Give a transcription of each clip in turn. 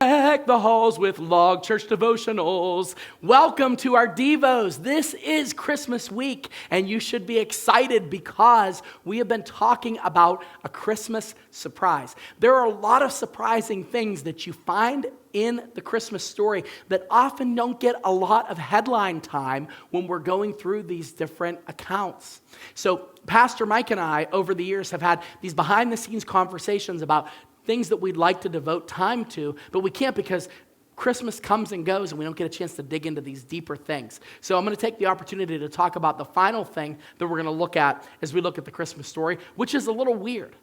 Deck the halls with Log Church devotionals. Welcome to our Devos. This is Christmas week, and you should be excited because we have been talking about a Christmas surprise. There are a lot of surprising things that you find in the Christmas story that often don't get a lot of headline time when we're going through these different accounts. So Pastor Mike and I, over the years, have had these behind-the-scenes conversations about things that we'd like to devote time to, but we can't because Christmas comes and goes and we don't get a chance to dig into these deeper things. So I'm going to take the opportunity to talk about the final thing that we're going to look at as we look at the Christmas story, which is a little weird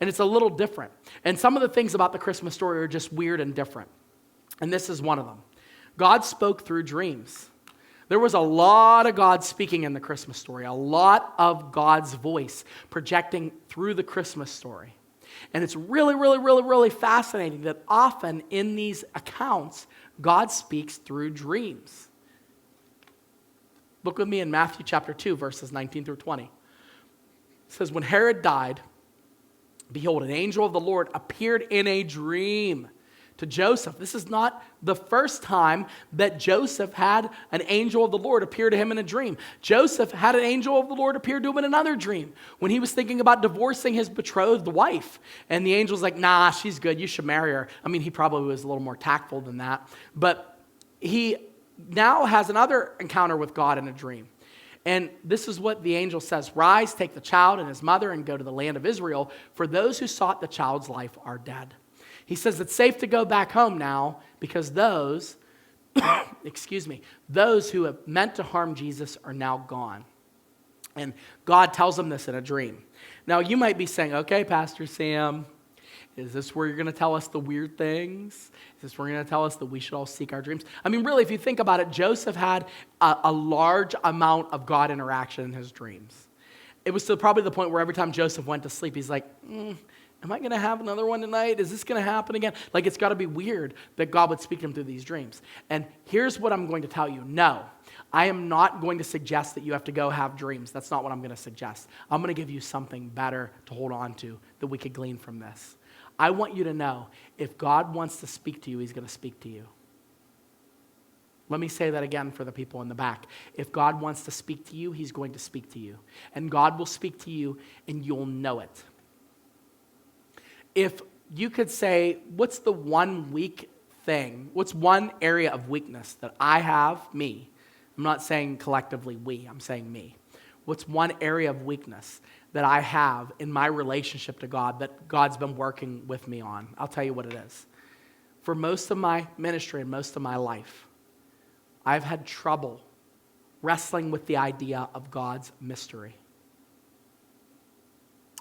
and it's a little different. And some of the things about the Christmas story are just weird and different. And this is one of them. God spoke through dreams. There was a lot of God speaking in the Christmas story, a lot of God's voice projecting through the Christmas story. And it's really fascinating that often in these accounts, God speaks through dreams. Look with me in Matthew chapter 2, verses 19 through 20. It says, when Herod died, behold, an angel of the Lord appeared in a dream to Joseph. This is not the first time that Joseph had an angel of the Lord appear to him in a dream. Joseph had an angel of the Lord appear to him in another dream when he was thinking about divorcing his betrothed wife. And the angel's like, nah, she's good. You should marry her. I mean, he probably was a little more tactful than that. But he now has another encounter with God in a dream. And this is what the angel says, rise, take the child and his mother and go to the land of Israel, for those who sought the child's life are dead. He says it's safe to go back home now because those, those who have meant to harm Jesus are now gone. And God tells him this in a dream. Now you might be saying, okay, Pastor Sam, is this where you're going to tell us the weird things? Is this where you're going to tell us that we should all seek our dreams? I mean, really, if you think about it, Joseph had a large amount of God interaction in his dreams. It was to probably the point where every time Joseph went to sleep, he's like, am I going to have another one tonight? Is this going to happen again? Like, it's got to be weird that God would speak to him through these dreams. And here's what I'm going to tell you. No, I am not going to suggest that you have to go have dreams. That's not what I'm going to suggest. I'm going to give you something better to hold on to that we could glean from this. I want you to know if God wants to speak to you, he's going to speak to you. Let me say that again for the people in the back. If God wants to speak to you, he's going to speak to you. And God will speak to you and you'll know it. If you could say, what's the one weak thing? What's one area of weakness that I have, me? I'm not saying collectively we, I'm saying me. What's one area of weakness that I have in my relationship to God that God's been working with me on? I'll tell you what it is. For most of my ministry and most of my life, I've had trouble wrestling with the idea of God's mystery.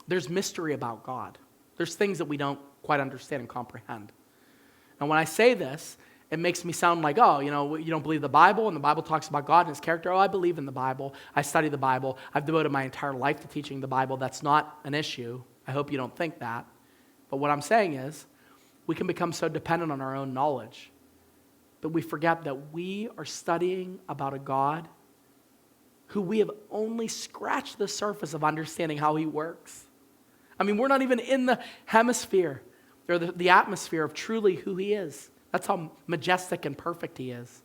There's mystery about God. There's things that we don't quite understand and comprehend. And when I say this, it makes me sound like, oh, you don't believe the Bible, and the Bible talks about God and his character. Oh, I believe in the Bible. I study the Bible. I've devoted my entire life to teaching the Bible. That's not an issue. I hope you don't think that. But what I'm saying is, we can become so dependent on our own knowledge that we forget that we are studying about a God who we have only scratched the surface of understanding how he works. I mean, we're not even in the hemisphere or the atmosphere of truly who he is. That's how majestic and perfect he is.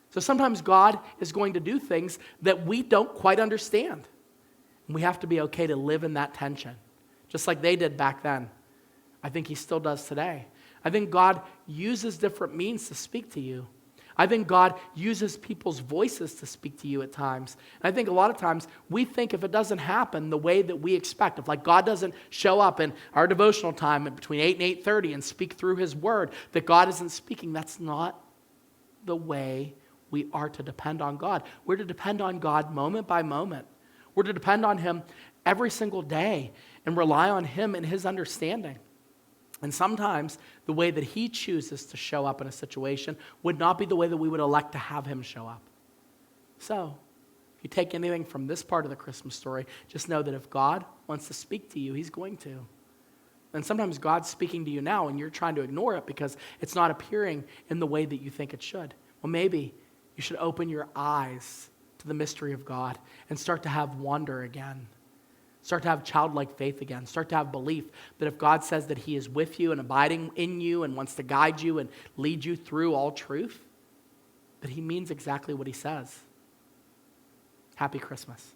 So sometimes God is going to do things that we don't quite understand. And we have to be okay to live in that tension, just like they did back then. I think he still does today. I think God uses different means to speak to you. I think God uses people's voices to speak to you at times. And I think a lot of times we think if it doesn't happen the way that we expect, if like God doesn't show up in our devotional time between 8 and 8:30 and speak through his word, that God isn't speaking. That's not the way we are to depend on God. We're to depend on God moment by moment. We're to depend on him every single day and rely on him and his understanding. And sometimes the way that he chooses to show up in a situation would not be the way that we would elect to have him show up. So, if you take anything from this part of the Christmas story, just know that if God wants to speak to you, he's going to. And sometimes God's speaking to you now and you're trying to ignore it because it's not appearing in the way that you think it should. Well, maybe you should open your eyes to the mystery of God and start to have wonder again. Start to have childlike faith again. Start to have belief that if God says that he is with you and abiding in you and wants to guide you and lead you through all truth, that he means exactly what he says. Happy Christmas.